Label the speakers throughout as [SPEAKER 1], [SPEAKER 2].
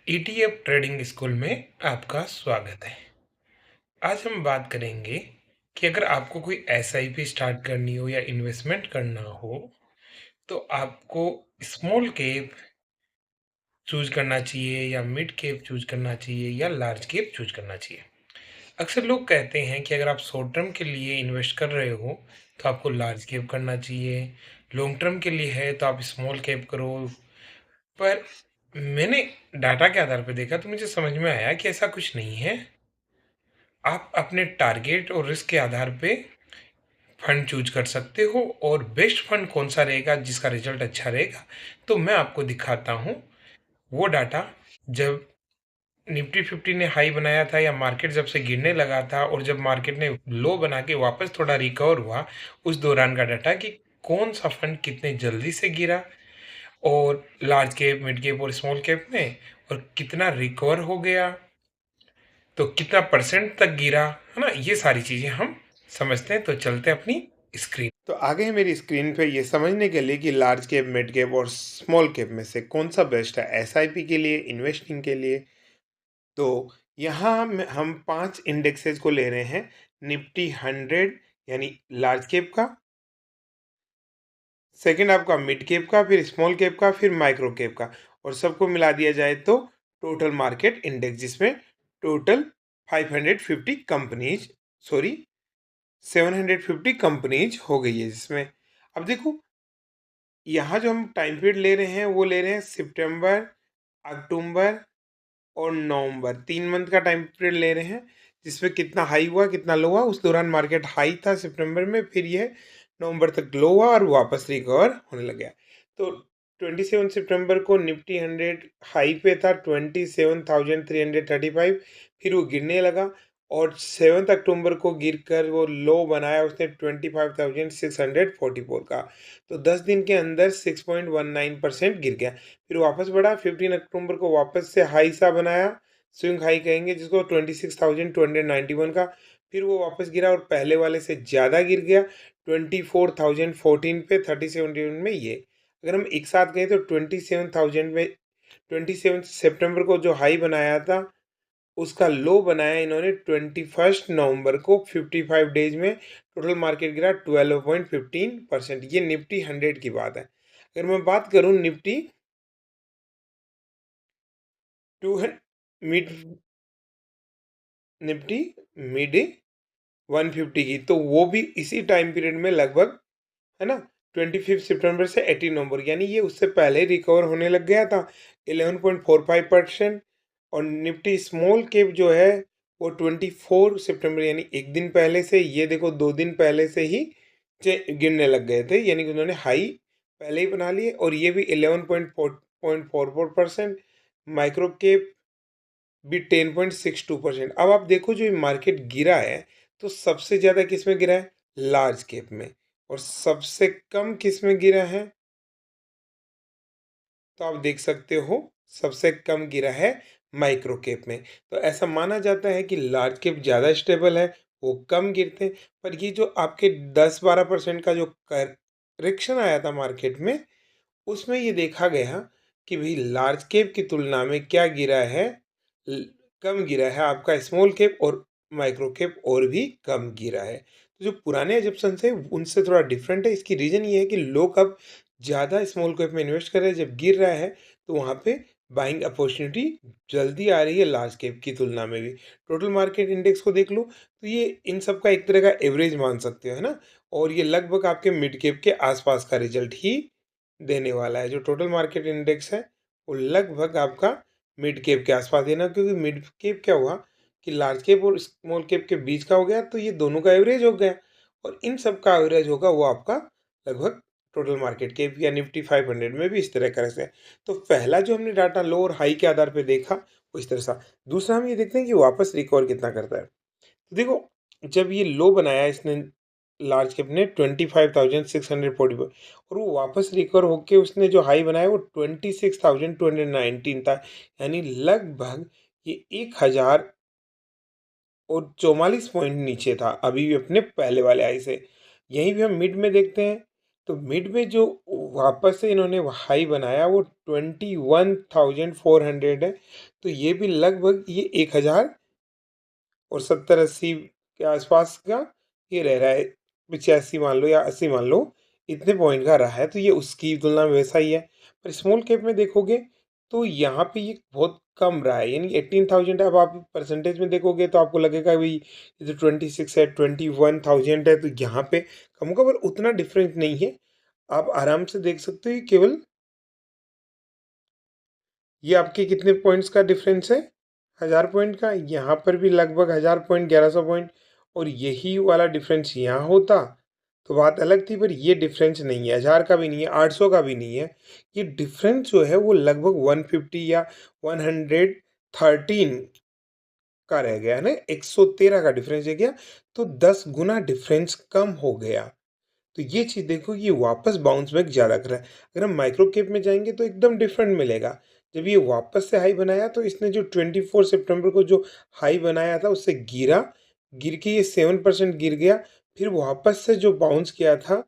[SPEAKER 1] ETF trading school में आपका स्वागत है। आज हम बात करेंगे कि अगर आपको कोई एसआईपी स्टार्ट करनी हो या इन्वेस्टमेंट करना हो, तो आपको स्मॉल कैप चूज करना चाहिए या मिड कैप चूज करना चाहिए या लार्ज कैप चूज करना चाहिए। अक्सर लोग कहते हैं कि अगर आप शॉर्ट टर्म के लिए इन्वेस्ट कर रहे हो तो आपको लार्ज कैप करना चाहिए, लॉन्ग टर्म के लिए है तो आप स्मॉल कैप करो। पर मैंने डाटा के आधार पर देखा तो मुझे समझ में आया कि ऐसा कुछ नहीं है। आप अपने टारगेट और रिस्क के आधार पे फंड चूज कर सकते हो और बेस्ट फंड कौन सा रहेगा जिसका रिजल्ट अच्छा रहेगा, तो मैं आपको दिखाता हूँ वो डाटा। जब निफ्टी 50 ने हाई बनाया था या मार्केट जब से गिरने लगा था और जब मार्केट ने लो बना के वापस थोड़ा रिकवर हुआ, उस दौरान का डाटा कि कौन सा फंड कितने जल्दी से गिरा और लार्ज कैप, मिड कैप और स्मॉल कैप में, और कितना रिकवर हो गया, तो कितना परसेंट तक गिरा, है ना। ये सारी चीजें हम समझते हैं। तो चलते हैं अपनी स्क्रीन। तो आगे है मेरी स्क्रीन पे ये समझने के लिए कि लार्ज कैप, मिड कैप और स्मॉल कैप में से कौन सा बेस्ट है एसआईपी के लिए, इन्वेस्टिंग के लिए। तो यहाँ हम 5 इंडेक्सेस को ले रहे हैं। निफ्टी 100 यानी लार्ज कैप का, सेकंड आपका मिड कैप का, फिर स्मॉल कैप का, फिर माइक्रो कैप का, और सबको मिला दिया जाए तो टोटल मार्केट इंडेक्स, जिसमें टोटल 550 कंपनीज, सॉरी 750 कंपनीज हो गई है जिसमें। अब देखो, यहाँ जो हम टाइम पीरियड ले रहे हैं वो ले रहे हैं सितंबर, अक्टूबर और नवंबर, 3 मंथ का टाइम पीरियड ले रहे हैं, जिसमें कितना हाई हुआ कितना लो हुआ। उस दौरान मार्केट हाई था सितंबर में, फिर यह नवंबर तक लो हुआ और वापस रिकवर होने लग गया। तो 27 सितंबर को निफ्टी 100 हाई पे था 27,335, फिर वो गिरने लगा और 7 अक्टूबर को गिरकर वो लो बनाया उसने 25,644 का। तो 10 दिन के अंदर 6.19% गिर गया, फिर वापस बढ़ा। 15 अक्टूबर को वापस से हाई सा बनाया, स्विंग हाई कहेंगे जिसको, 26,291 का, फिर वो वापस गिरा और पहले वाले से ज़्यादा गिर गया 24,014 पे 3071 में। ये अगर हम एक साथ गए तो 27,000 में, 27 सितंबर को जो हाई बनाया था उसका लो बनाया इन्होंने 21 नवंबर को। 55 डेज में टोटल मार्केट गिरा 12.15%। ये निफ्टी 100 की बात है। अगर मैं बात करूं निफ्टी 200 मिड, निफ्टी मिड 150 की, तो वो भी इसी टाइम पीरियड में लगभग, है ना, 25 सितंबर से 18 नवंबर, यानी ये उससे पहले रिकवर होने लग गया था 11.45%। और निफ्टी स्मॉल कैप जो है वो 24 सितंबर यानी एक दिन पहले से, ये देखो 2 दिन पहले से ही गिरने लग गए थे, यानी कि उन्होंने हाई पहले ही बना लिए, और ये भी 11.44%। माइक्रो कैप भी 10.62%। अब आप देखो जो ये मार्केट गिरा है, तो सबसे ज़्यादा किस में गिरा है? लार्ज कैप में। और सबसे कम किस में गिरा है? तो आप देख सकते हो सबसे कम गिरा है माइक्रो कैप में। तो ऐसा माना जाता है कि लार्ज कैप ज़्यादा स्टेबल है, वो कम गिरते हैं। पर ये जो आपके 10-12% का जो करेक्शन आया था मार्केट में, उसमें ये देखा गया कि भाई लार्ज कैप की तुलना में क्या गिरा है, ल- कम गिरा है आपका स्मॉल कैप, और माइक्रो कैप और भी कम गिरा है। तो जो पुराने एजप्शंस है उनसे थोड़ा डिफरेंट है। इसकी रीज़न ये है कि लोग अब ज़्यादा स्मॉल कैप में इन्वेस्ट कर रहे हैं। जब गिर रहा है तो वहाँ पे बाइंग अपॉर्चुनिटी जल्दी आ रही है लार्ज कैप की तुलना में भी। टोटल मार्केट इंडेक्स को देख लो तो ये इन सब का एक तरह का एवरेज मान सकते हो, है ना। और ये लगभग आपके मिड कैप के आसपास का रिजल्ट ही देने वाला है। जो टोटल मार्केट इंडेक्स है वो लगभग आपका मिड कैप के आसपास देना, क्योंकि मिड कैप क्या हुआ कि लार्ज कैप और स्मॉल कैप के बीच का हो गया, तो ये दोनों का एवरेज हो गया, और इन सब का एवरेज होगा वो आपका लगभग टोटल मार्केट कैप या निफ्टी 500 में भी इस तरह का है। तो पहला जो हमने डाटा लो और हाई के आधार पे देखा वो इस तरह सा। दूसरा हम ये देखते हैं कि वापस रिकवर कितना करता है। तो देखो, जब ये लो बनाया इसने लार्ज कैप ने 25,640 पर, और वो वापस रिकवर होके उसने जो हाई बनाया वो 26,219 था, यानी लगभग ये 1,044 पॉइंट नीचे था अभी भी अपने पहले वाले हाई से। यहीं भी हम मिड में देखते हैं तो मिड में जो वापस से इन्होंने हाई बनाया वो 21,400 है। तो ये भी लगभग ये 1000 और 70-80 के आसपास का ये रह रहा है। 85 मान लो या 80 मान लो, इतने पॉइंट का रहा है, तो ये उसकी तुलना में वैसा ही है। पर स्मॉल कैप में देखोगे तो यहाँ पे ये बहुत कम रहा है, यानी 18,000 है। अब आप परसेंटेज में देखोगे तो आपको लगेगा भाई ये तो 26 है, 21,000 है, तो यहाँ पे कम होगा, पर उतना डिफरेंस नहीं है। आप आराम से देख सकते हो, ये केवल ये आपके कितने पॉइंट्स का डिफरेंस है, 1000 पॉइंट का। यहाँ पर भी लगभग 1000 पॉइंट, 1100 पॉइंट, और यही वाला डिफरेंस यहाँ होता तो बात अलग थी। पर ये डिफरेंस नहीं है, 1000 का भी नहीं है, 800 का भी नहीं है। ये डिफरेंस जो है वो लगभग 150 या 113 का रह गया है ना, 113 का डिफरेंस है गया। तो 10 गुना डिफरेंस कम हो गया। तो ये चीज़ देखो, ये वापस बाउंस बैक ज़्यादा कर रहा है। अगर हम माइक्रो कैप में जाएंगे तो एकदम डिफरेंट मिलेगा। जब ये वापस से हाई बनाया तो इसने जो 24 सितंबर को जो हाई बनाया था उससे गिरा, गिर के ये 7% गिर गया। फिर वापस से जो बाउंस किया था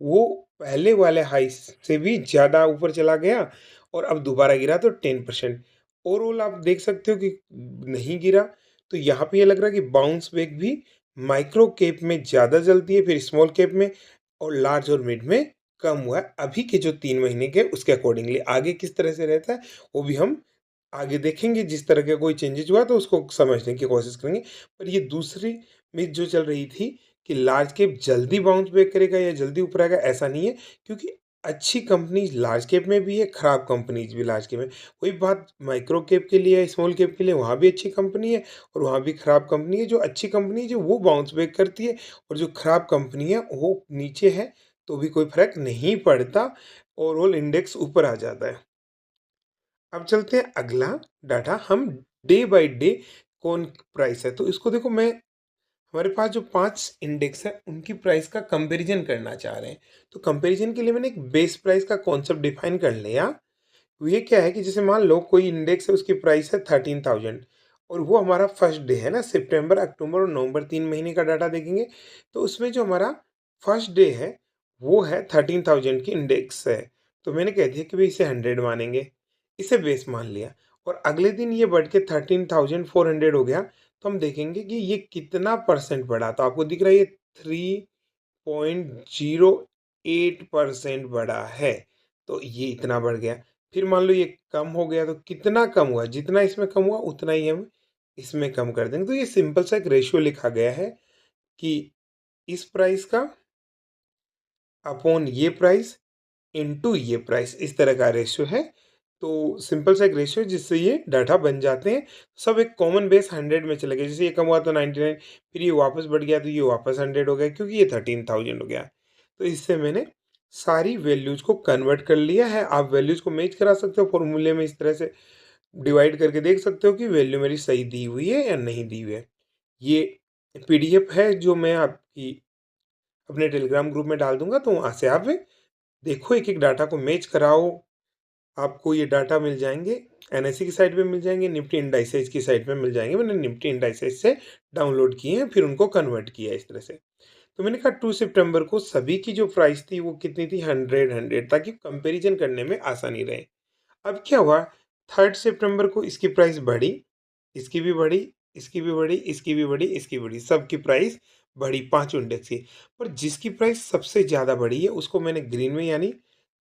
[SPEAKER 1] वो पहले वाले हाई से भी ज़्यादा ऊपर चला गया, और अब दोबारा गिरा तो 10%। ओवरऑल आप देख सकते हो कि नहीं गिरा। तो यहाँ पे ये लग रहा है कि बाउंस बैक भी माइक्रो कैप में ज़्यादा जल्दी है, फिर स्मॉल कैप में, और लार्ज और मिड में कम हुआ है। अभी के जो 3 महीने के उसके अकॉर्डिंगली आगे किस तरह से रहता है वो भी हम आगे देखेंगे। जिस तरह का कोई चेंजेस हुआ तो उसको समझने की कोशिश करेंगे। पर ये दूसरी मिथ जो चल रही थी कि लार्ज कैप जल्दी बाउंस बैक करेगा या जल्दी ऊपर आएगा, ऐसा नहीं है। क्योंकि अच्छी कंपनीज लार्ज कैप में भी है, खराब कंपनीज भी लार्ज कैप में। वही बात माइक्रो कैप के लिए है, स्मॉल कैप के लिए, वहाँ भी अच्छी कंपनी है और वहाँ भी खराब कंपनी है। जो अच्छी कंपनी है जो वो बाउंस बैक करती है, और जो खराब कंपनी है वो नीचे है तो भी कोई फर्क नहीं पड़ता, ओवरऑल इंडेक्स ऊपर आ जाता है। अब चलते हैं अगला डाटा, हम डे बाय डे कौन प्राइस है तो इसको देखो। मैं हमारे पास जो 5 इंडेक्स है उनकी प्राइस का कंपैरिजन करना चाह रहे हैं। तो कंपैरिजन के लिए मैंने एक बेस प्राइस का कॉन्सेप्ट डिफाइन कर लिया। तो ये क्या है कि जैसे मान लो कोई इंडेक्स है, उसकी प्राइस है 13,000, और वो हमारा फर्स्ट डे है ना, सितंबर अक्टूबर और नवंबर 3 महीने का डाटा देखेंगे। तो उसमें जो हमारा फर्स्ट डे है वो है 13,000 की इंडेक्स है। तो मैंने कह दिया कि भाई इसे 100 मानेंगे, इसे बेस मान लिया। और अगले दिन ये बढ़ के 13,400 हो गया। तो हम देखेंगे कि ये कितना परसेंट बढ़ा। तो आपको दिख रहा है ये 3.08% बढ़ा है। तो ये इतना बढ़ गया। फिर मान लो ये कम हो गया, तो कितना कम हुआ, जितना इसमें कम हुआ उतना ही हम इसमें कम कर देंगे। तो ये सिंपल सा एक रेशियो लिखा गया है कि इस प्राइस का अपॉन ये प्राइस इनटू ये प्राइस, इस तरह का रेशियो है। तो सिंपल सा एक रेशियो जिससे ये डाटा बन जाते हैं। सब एक कॉमन बेस 100 में चले गए। जैसे ये कम हुआ तो 99, फिर ये वापस बढ़ गया तो ये वापस 100 हो गया, क्योंकि ये 13,000 हो गया। तो इससे मैंने सारी वैल्यूज को कन्वर्ट कर लिया है। आप वैल्यूज को मैच करा सकते हो फॉर्मूले में, इस तरह से डिवाइड करके देख सकते हो कि वैल्यू मेरी सही दी हुई है या नहीं दी हुई है। ये पीडीएफ है जो मैं आपकी अपने टेलीग्राम ग्रुप में डाल दूंगा, तो वहाँ से आप देखो, एक एक डाटा को मैच कराओ। आपको ये डाटा मिल जाएंगे, एनएससी की साइट पे मिल जाएंगे, निफ्टी इंडाइसेज की साइट पे मिल जाएंगे। मैंने निफ्टी इंडाइसेज से डाउनलोड किए हैं, फिर उनको कन्वर्ट किया है इस तरह से। तो मैंने कहा 2 सितंबर को सभी की जो प्राइस थी वो कितनी थी, 100, ताकि कंपैरिजन करने में आसानी रहे। अब क्या हुआ, 3 सितंबर को इसकी प्राइस बढ़ी, इसकी भी बढ़ी, इसकी भी बढ़ी, इसकी भी बढ़ी, इसकी बढ़ी, सबकी प्राइस बढ़ी, पांचों इंडेक्स की। पर जिसकी प्राइस सबसे ज़्यादा बढ़ी है उसको मैंने ग्रीन में, यानी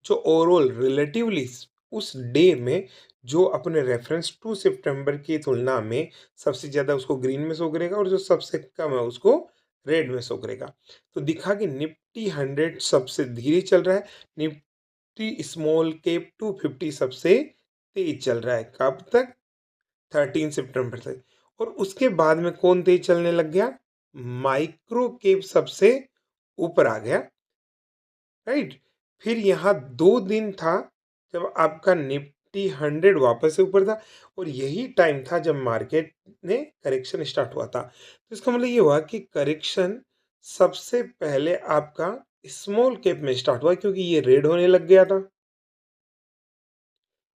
[SPEAKER 1] जो ओवरऑल रिलेटिवली उस डे में जो अपने रेफरेंस 2 सितंबर की तुलना में सबसे ज़्यादा, उसको ग्रीन में शो करेगा, और जो सबसे कम है उसको रेड में शो करेगा। तो दिखा कि निफ्टी 100 सबसे धीरे चल रहा है, निफ्टी स्मॉल कैप 250 सबसे तेज चल रहा है। कब तक, 13 सितंबर तक। और उसके बाद में कौन तेज चलने लग गया, माइक्रो कैप सबसे ऊपर आ गया, राइट। फिर यहाँ 2 दिन था जब आपका निफ्टी 100 वापस से ऊपर था, और यही टाइम था जब मार्केट ने करेक्शन स्टार्ट हुआ था। तो इसका मतलब ये हुआ कि करेक्शन सबसे पहले आपका स्मॉल कैप में स्टार्ट हुआ, क्योंकि ये रेड होने लग गया था।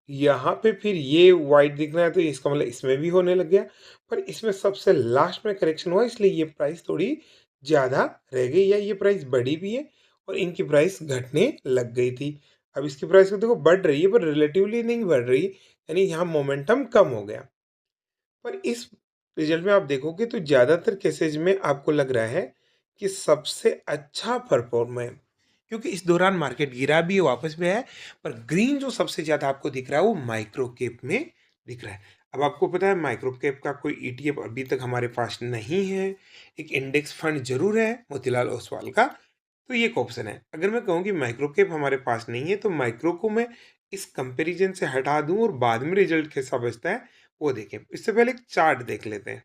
[SPEAKER 1] यहाँ पे फिर ये वाइट दिख रहा है तो इसका मतलब इसमें भी होने लग गया। पर इसमें सबसे लास्ट में करेक्शन हुआ, इसलिए ये प्राइस थोड़ी ज़्यादा रह गई, या ये प्राइस बढ़ी भी है। और इनकी प्राइस घटने लग गई थी। अब इसकी प्राइस तो देखो बढ़ रही है पर रिलेटिवली नहीं बढ़ रही, यानी यहाँ मोमेंटम कम हो गया। पर इस रिजल्ट में आप देखोगे तो ज़्यादातर केसेज़ में आपको लग रहा है कि सबसे अच्छा परफ़ॉर्म है, क्योंकि इस दौरान मार्केट गिरा भी है, वापस भी आया है, पर ग्रीन जो सबसे ज़्यादा आपको दिख रहा है वो माइक्रो कैप में दिख रहा है। अब आपको पता है माइक्रो कैप का कोई ईटीएफ अभी तक हमारे पास नहीं है, एक इंडेक्स फंड ज़रूर है मोतीलाल ओसवाल का, तो ये एक ऑप्शन है। अगर मैं कहूँ कि माइक्रो कैप हमारे पास नहीं है तो माइक्रो को मैं इस कंपैरिजन से हटा दूँ और बाद में रिजल्ट कैसा बचता है वो देखें। इससे पहले एक चार्ट देख लेते हैं।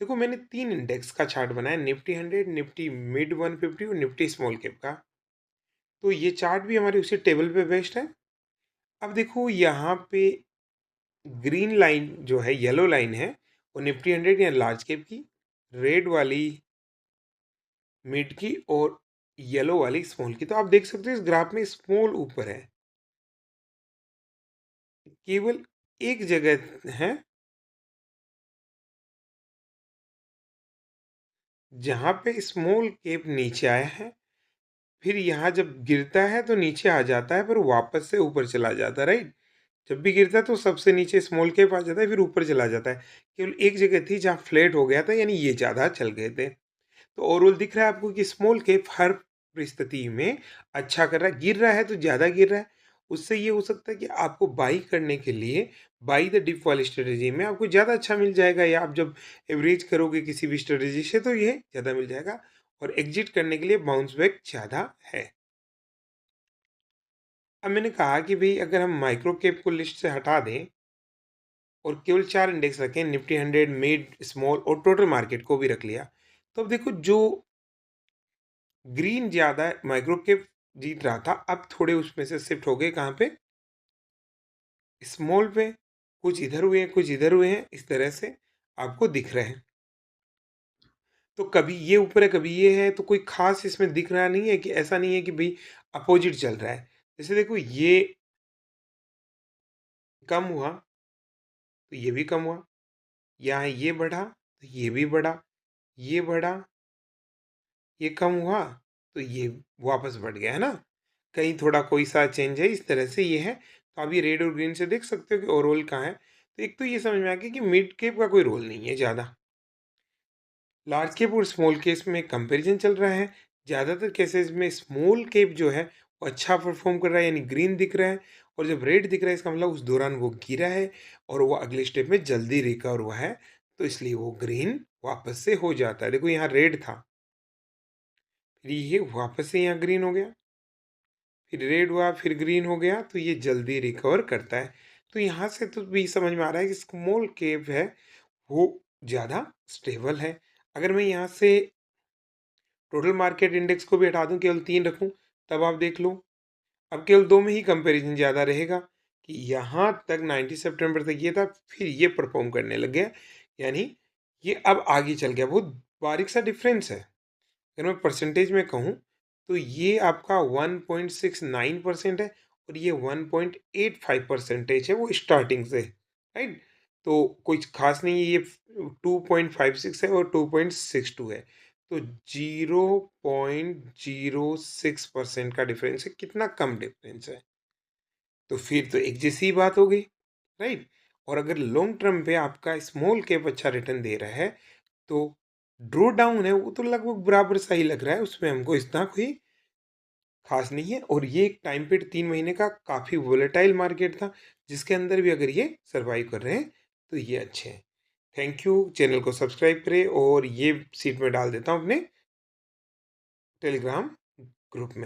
[SPEAKER 1] देखो मैंने 3 इंडेक्स का चार्ट बनाया, निफ्टी 100, निफ्टी मिड 150 और निफ्टी स्मॉल कैप का। तो ये चार्ट भी हमारे उसी टेबल पे बेस्ड है। अब देखो यहाँ पे ग्रीन लाइन जो है, येलो लाइन है, वो निफ्टी 100 या लार्ज कैप की, रेड वाली मिड की और येलो वाली स्मॉल की। तो आप देख सकते हो इस ग्राफ में स्मॉल ऊपर है, केवल एक जगह है जहाँ पे स्मॉल कैप नीचे आया है, फिर यहाँ जब गिरता है तो नीचे आ जाता है, पर वापस से ऊपर चला जाता है, राइट? जब भी गिरता है तो सबसे नीचे स्मॉल कैप आ जाता है, फिर ऊपर चला जाता है। केवल एक जगह थी जहाँ फ्लैट हो गया था, यानी ये ज़्यादा चल गए थे। तो ओवरऑल दिख रहा है आपको कि स्मॉल कैप हर परिस्थिति में अच्छा कर रहा है, गिर रहा है तो ज़्यादा गिर रहा है। उससे ये हो सकता है कि आपको बाई करने के लिए बाई द डिप वाली स्ट्रेटजी में आपको ज़्यादा अच्छा मिल जाएगा, या आप जब एवरेज करोगे किसी भी स्ट्रेटजी से तो ये ज़्यादा मिल जाएगा, और एग्जिट करने के लिए बाउंस बैक ज़्यादा है। अब मैंने कहा कि भई अगर हम माइक्रो कैप को लिस्ट से हटा दें और केवल 4 इंडेक्स रखें, निफ्टी 100, मिड, स्मॉल और टोटल मार्केट को भी रख लिया, तो अब देखो जो ग्रीन ज़्यादा माइक्रो कैप जीत रहा था, अब थोड़े उसमें से शिफ्ट हो गए कहाँ पे? स्मॉल पे। कुछ इधर हुए हैं, कुछ इधर हुए हैं, इस तरह से आपको दिख रहे हैं। तो कभी ये ऊपर है, कभी ये है, तो कोई ख़ास इसमें दिख रहा नहीं है, कि ऐसा नहीं है कि भई अपोज़िट चल रहा है। जैसे देखो ये कम हुआ, तो ये भी कम हुआ, यहाँ ये बढ़ा, तो ये भी बढ़ा, ये बढ़ा, ये कम हुआ, तो ये वापस बढ़ गया, है ना? कहीं थोड़ा कोई सा चेंज है, इस तरह से ये है। तो आप ये रेड और ग्रीन से देख सकते हो कि ओवरऑल कहाँ है। तो एक तो ये समझ में आ गया कि मिड कैप का कोई रोल नहीं है ज़्यादा। लार्ज कैप और स्मॉल कैप में कंपैरिजन चल रहा है। ज़्यादातर केसेस में स्मॉल कैप जो है वो अच्छा परफॉर्म कर रहा है, यानी ग्रीन दिख रहा है, और जब रेड दिख रहा है इसका मतलब उस दौरान वो गिरा है और वो अगले स्टेप में जल्दी रिकवर हुआ है, तो इसलिए वो ग्रीन वापस से हो जाता है। देखो यहाँ रेड था, फिर ये वापस से यहाँ ग्रीन हो गया, फिर रेड हुआ, फिर ग्रीन हो गया, तो ये जल्दी रिकवर करता है। तो यहाँ से तो भी समझ में आ रहा है कि स्मॉल कैप है वो ज़्यादा स्टेबल है। अगर मैं यहाँ से टोटल मार्केट इंडेक्स को भी हटा दूँ, केवल 3 रखूँ, तब आप देख लो, अब केवल 2 में ही कंपैरिजन ज़्यादा रहेगा, कि यहाँ तक 90 सितंबर तक ये था, फिर ये परफ़ॉर्म करने लग गया, यानी ये अब आगे चल गया। बहुत बारीक सा डिफ़रेंस है। अगर मैं परसेंटेज में कहूँ, तो ये आपका 1.69% है और ये 1.85 परसेंटेज है वो स्टार्टिंग से, राइट? तो कुछ खास नहीं है, ये 2.56 है और 2.62 है। तो 0.06% का डिफरेंस है, कितना कम डिफरेंस है। तो फिर तो एक जैसी ही बात हो गई, राइट? और अगर लॉन्ग टर्म पे आपका स्मॉल कैप अच्छा रिटर्न दे रहा है, तो ड्रॉ डाउन है वो तो लगभग बराबर सा ही लग रहा है, उसमें हमको इतना कोई खास नहीं है। और ये एक टाइम पीरियड 3 महीने का काफ़ी वोलेटाइल मार्केट था, जिसके अंदर भी अगर ये सर्वाइव कर रहे हैं तो ये अच्छे हैं। थैंक यू, चैनल को सब्सक्राइब करें, और ये सीट में डाल देता हूँ अपने टेलीग्राम ग्रुप में।